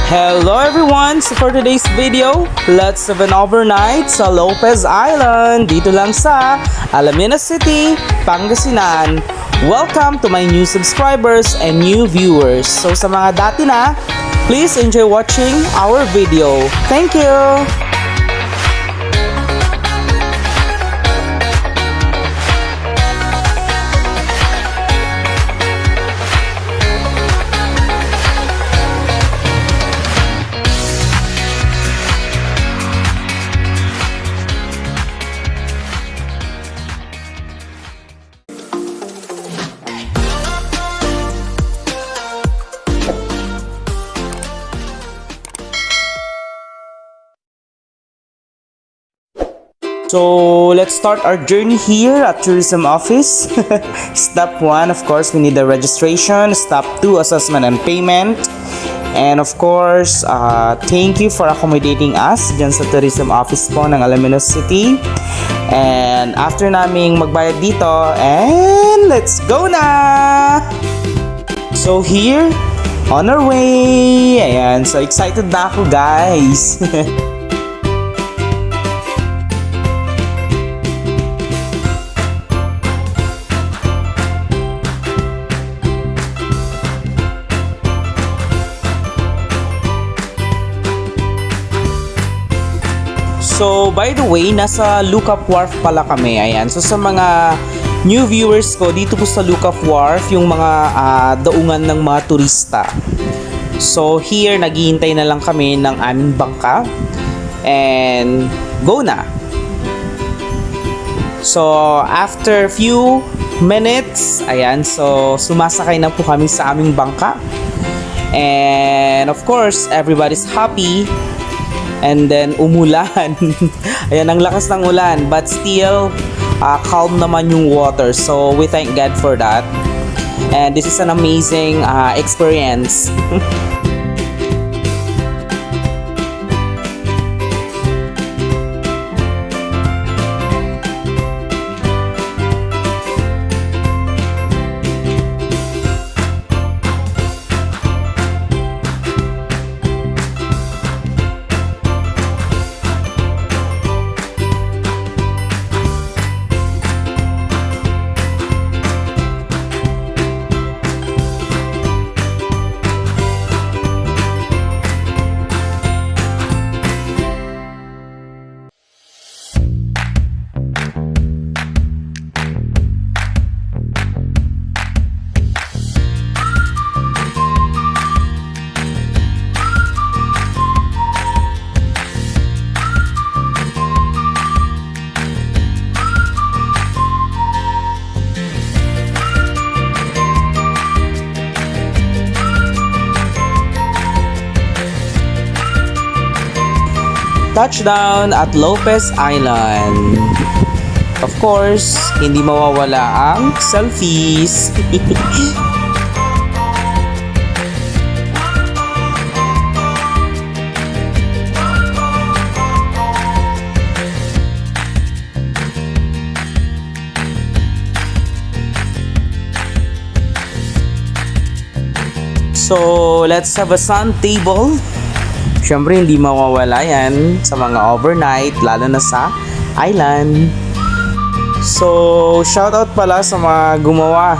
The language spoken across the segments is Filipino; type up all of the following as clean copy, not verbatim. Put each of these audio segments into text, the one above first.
Hello everyone! So for today's video, let's have an overnight sa Lopez Island dito lang sa Alaminos City, Pangasinan. Welcome to my new subscribers and new viewers. So sa mga dati na, please enjoy watching our video. Thank you! So let's start our journey here at tourism office. Step 1, of course, we need the registration. Step 2, assessment and payment. And of course, thank you for accommodating us dyan sa tourism office po ng Alaminos City. And after naming magbayad dito, and let's go na! So here, on our way. Ayan, so excited na ako guys. So, by the way, nasa Lookout Wharf pala kami. Ayan. So, sa mga new viewers ko, dito po sa Lookout Wharf, yung mga daungan ng mga turista. So, here, naghihintay na lang kami ng aming bangka. And, go na! So, after few minutes, ayan, so, sumasakay na po kami sa aming bangka. And, of course, everybody's happy. And then umulan. Ayan, ang lakas ng ulan, but still calm naman yung water. So we thank God for that. And this is an amazing experience. Touchdown at Lopez Island. Of course, hindi mawawala ang selfies. So, let's have a sun table. Siyempre, hindi mawawala yan sa mga overnight, lalo na sa island. So, shoutout pala sa mga gumawa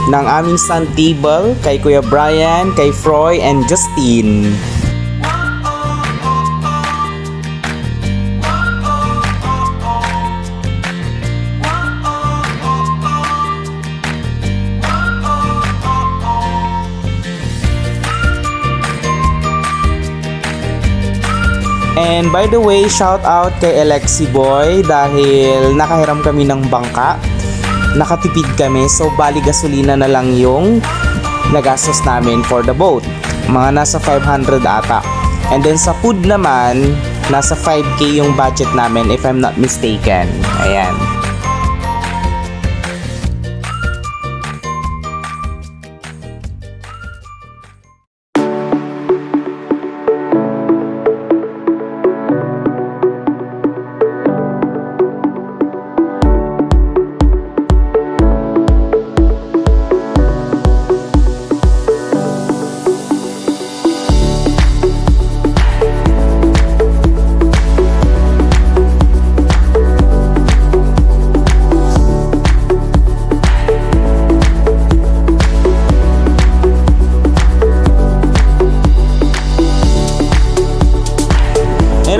ng aming sun table, kay Kuya Brian, kay Froy, and Justin. And by the way, shout out kay Alexi Boy dahil nakahiram kami ng bangka. Nakatipid kami, so bali gasolina na lang yung nagastos namin for the boat. Mga nasa 500 ata. And then sa food naman, nasa 5K yung budget namin if I'm not mistaken. Ayan.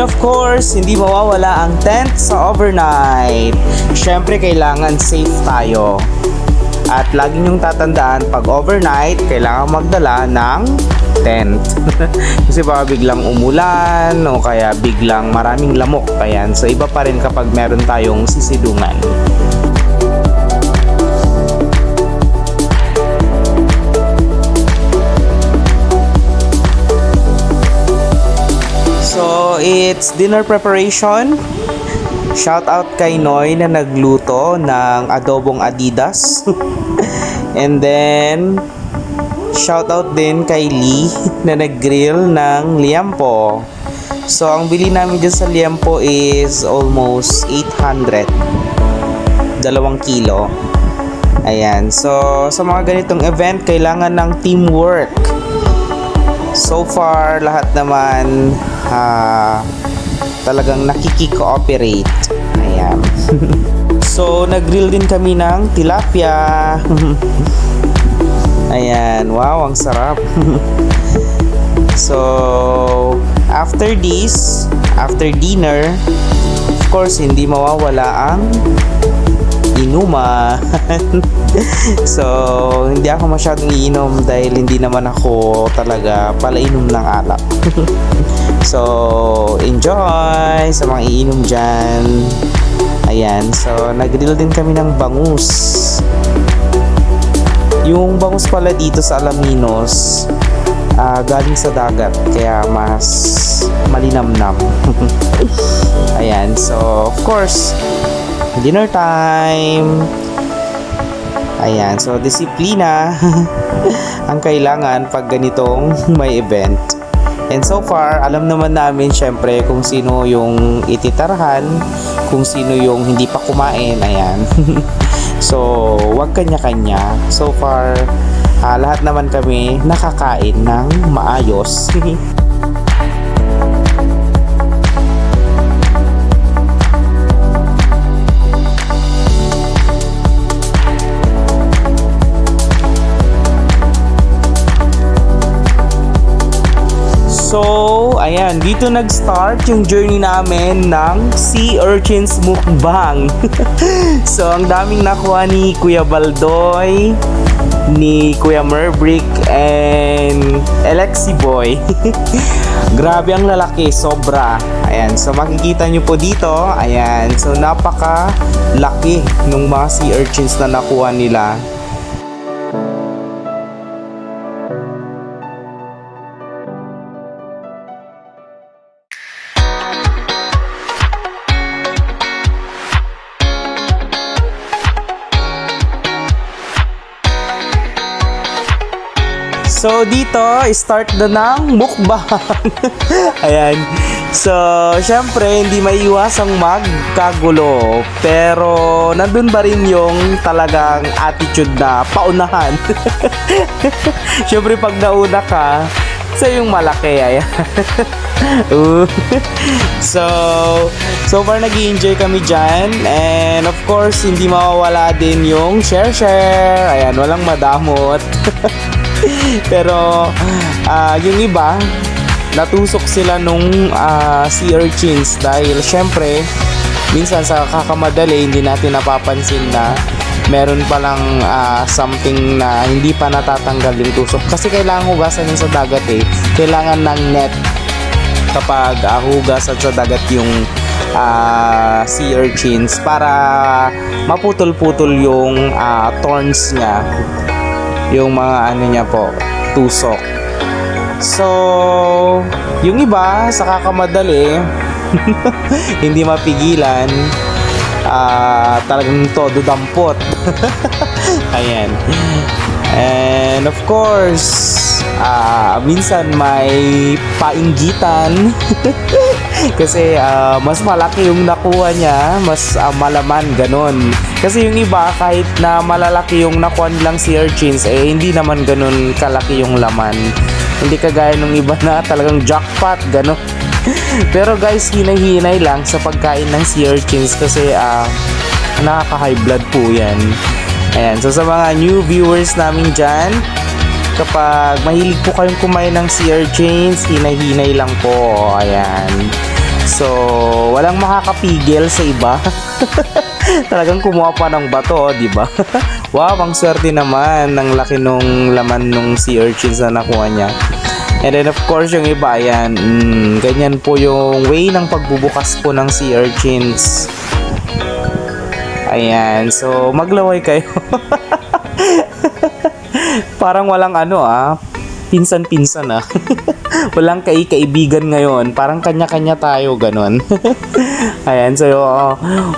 of course, hindi mawawala ang tent sa overnight. Syempre, kailangan safe tayo. At lagi niyong tatandaan, pag overnight, kailangan magdala ng tent. Kasi baka biglang umulan o kaya biglang maraming lamok. Ayan. So, iba pa rin kapag meron tayong sisidungan. So, it's dinner preparation. Shout out kay Noy na nagluto ng adobong Adidas. And then, shout out din kay Lee na nag-grill ng liampo. So, ang bili namin dyan sa liampo is almost 800. 2 kilo. Ayan. So, sa mga ganitong event, kailangan ng teamwork. So far, lahat naman talagang nakiki-cooperate. Ayan. So, nag-grill din kami ng tilapia. Ayan. Wow, ang sarap. So, after this, after dinner, of course, hindi mawawala ang inuman. So, hindi ako masyadong iinom dahil hindi naman ako talaga palainom ng alak. So, enjoy sa mga iinom dyan. Ayan. So, nag-grill din kami ng bangus. Yung bangus pala dito sa Alaminos, galing sa dagat. Kaya mas malinamnam. Ayan. So, of course, dinner time. Ayan. So, disiplina ang kailangan pag ganitong may event. And so far, alam naman namin syempre kung sino yung ititarhan, kung sino yung hindi pa kumain. Ayan. So, wag kanya-kanya. So far, lahat naman kami nakakain ng maayos. So, ayan, dito nag-start yung journey namin ng Sea Urchins Mukbang. So, ang daming nakuha ni Kuya Baldoy, ni Kuya Merbrick, and Alexi Boy. Grabe ang lalaki, sobra. Ayan, so makikita nyo po dito, ayan, so napaka-laki nung mga sea urchins na nakuha nila. So, dito, start na ng mukbang. Ayan. So, syempre, hindi maiiwasang magkagulo. Pero, nandun ba rin yung talagang attitude na paunahan? Syempre, pag nauna ka, sa yung malaki. Ayan. So far, nag-i-enjoy kami dyan. And, of course, hindi mawawala din yung share-share. Ayan, walang madamot. Pero yung iba natusok sila nung sea urchins dahil syempre minsan sa kakamadali hindi natin napapansin na meron palang something na hindi pa natatanggal yung tusok kasi kailangan hugasan yun sa dagat kailangan ng net kapag hugasan sa dagat yung sea urchins para maputol-putol yung thorns niya, yung mga ano niya po, tusok. So, yung iba sa kakamadali hindi mapigilan, talagang todo dampot. Ayan. And of course, minsan may painggitan kasi mas malaki yung nakuha niya, mas malaman, ganon. Kasi yung iba kahit na malalaki yung nakuha nilang sea urchins, hindi naman ganon kalaki yung laman. Hindi kagaya nung iba na talagang jackpot, ganon. Pero guys, hinay-hinay lang sa pagkain ng sea urchins kasi nakaka-high blood po yan. Ayan, so sa mga new viewers namin dyan, kapag mahilig po kayong kumain ng sea urchins, hinay-hinay lang po. Ayan. So, walang makakapigil sa iba. Talagang kumuha pa ng bato, di ba? Wow, ang swerte naman. Ang laki nung laman nung sea urchins na nakuha niya. And then of course, yung iba, ayan, ganyan po yung way ng pagbubukas po ng sea urchins. Ayan, so maglaway kayo. Parang walang pinsan-pinsan walang kaibigan ngayon. Parang kanya-kanya tayo, ganun. Ayan, so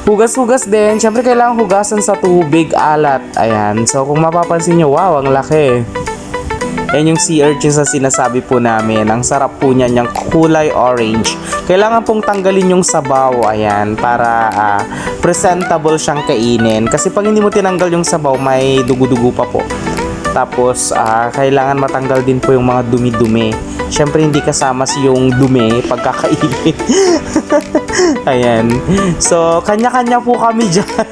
hugas-hugas din. Siyempre kailangan hugasan sa tubig, alat. Ayan, so kung mapapansin nyo, wow, ang laki. Yan yung sea urchins na sinasabi po namin. Ang sarap po niyan, yung kulay orange. Kailangan pong tanggalin yung sabaw, ayan, para presentable siyang kainin. Kasi pag hindi mo tinanggal yung sabaw, may dugo-dugo pa po. Tapos, kailangan matanggal din po yung mga dumi-dumi. Siyempre, hindi kasama yung dumi pagkakainin. Ayan. So, kanya-kanya po kami dyan.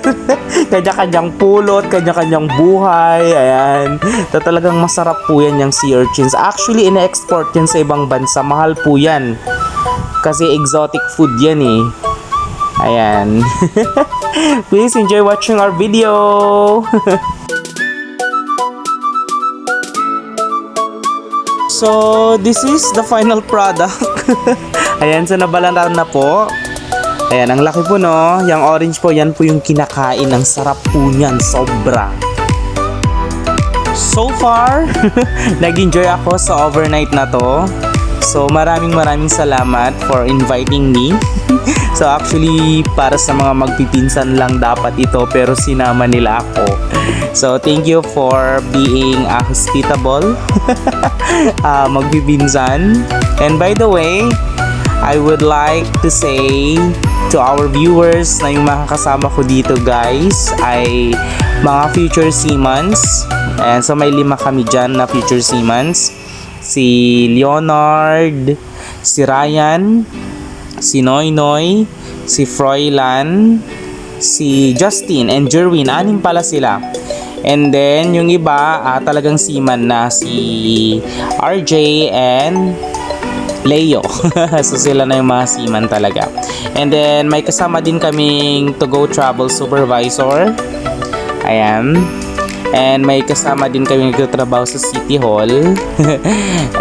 Kanya-kanyang pulot, kanya-kanyang buhay. Ayan. So, talagang masarap po yan yung sea urchins. Actually, ina-export yan sa ibang bansa. Mahal po yan. Kasi exotic food yan eh. Ayan. Please enjoy watching our video. So, this is the final product. Ayan, so nabalatan na po. Ayan, ang laki po, no? Yung orange po, yan po yung kinakain. Ang sarap po niyan, sobra. So far, nag-enjoy ako sa overnight na to. So, maraming salamat for inviting me. So, actually, para sa mga magpipinsan lang dapat ito, pero sinama nila ako. So, thank you for being hospitable. Magpipinsan. And by the way, I would like to say to our viewers na yung makakasama ko dito, guys, ay mga future seamans. And so, may 5 kami dyan na future seamans. Si Leonard, si Ryan, si Noynoy, si Froilan, si Justin, and Jerwin. 6 pala sila. And then, yung iba, talagang seaman na, si RJ and Leo. So, sila na yung mga seaman talaga. And then, may kasama din kaming to-go travel supervisor. Ayan. And may kasama din kami nagtatrabaho sa City Hall.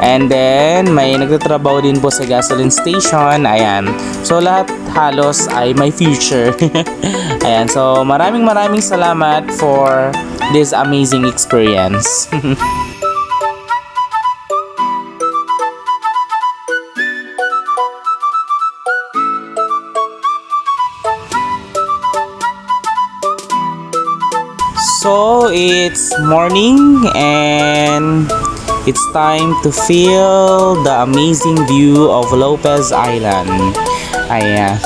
And then, may nagtatrabaho din po sa gasoline station. Ayan. So, lahat halos ay may future. Ayan. So, maraming salamat for this amazing experience. So, it's morning and it's time to feel the amazing view of Lopez Island. Ayan.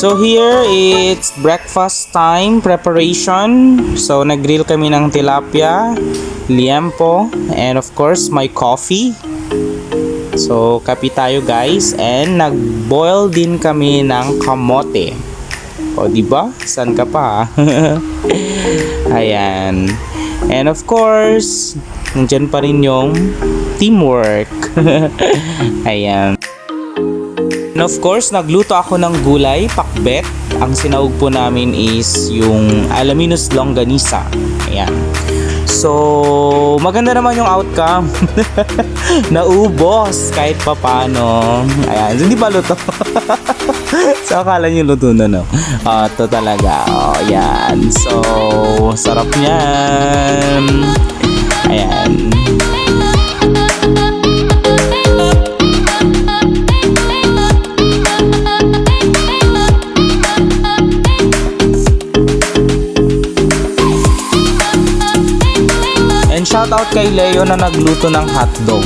So here, it's breakfast time preparation. So nag-grill kami ng tilapia, liempo, and of course, my coffee. So kape tayo, guys, and nag-boil din kami ng kamote. O diba? San ka pa? Ayan. And of course, nandyan pa rin yung teamwork. Ayan. And of course, nagluto ako ng gulay, pakbet. Ang sinaug po namin is yung Alaminos Longganisa. Ayan. So, maganda naman yung outcome. Naubos kahit papano. Ayan. Hindi pa luto. So, akala nyo luto na, no? Ito talaga. Ayan. So, sarap niyan. Ayan. shoutout kay Leo na nagluto ng hotdog.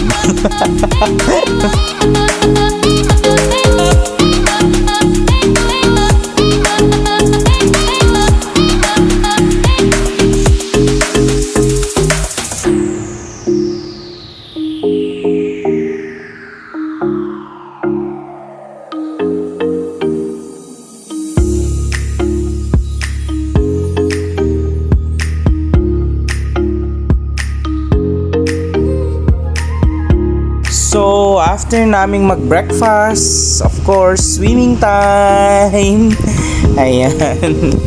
So, after naming mag-breakfast, of course, swimming time. Ayan.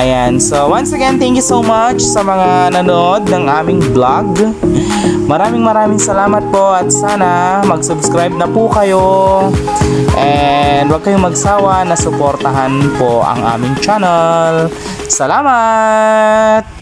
Ayan, so once again, thank you so much sa mga nanood ng aming vlog. Maraming salamat po at sana mag-subscribe na po kayo. And huwag kayong magsawa na suportahan po ang aming channel. Salamat!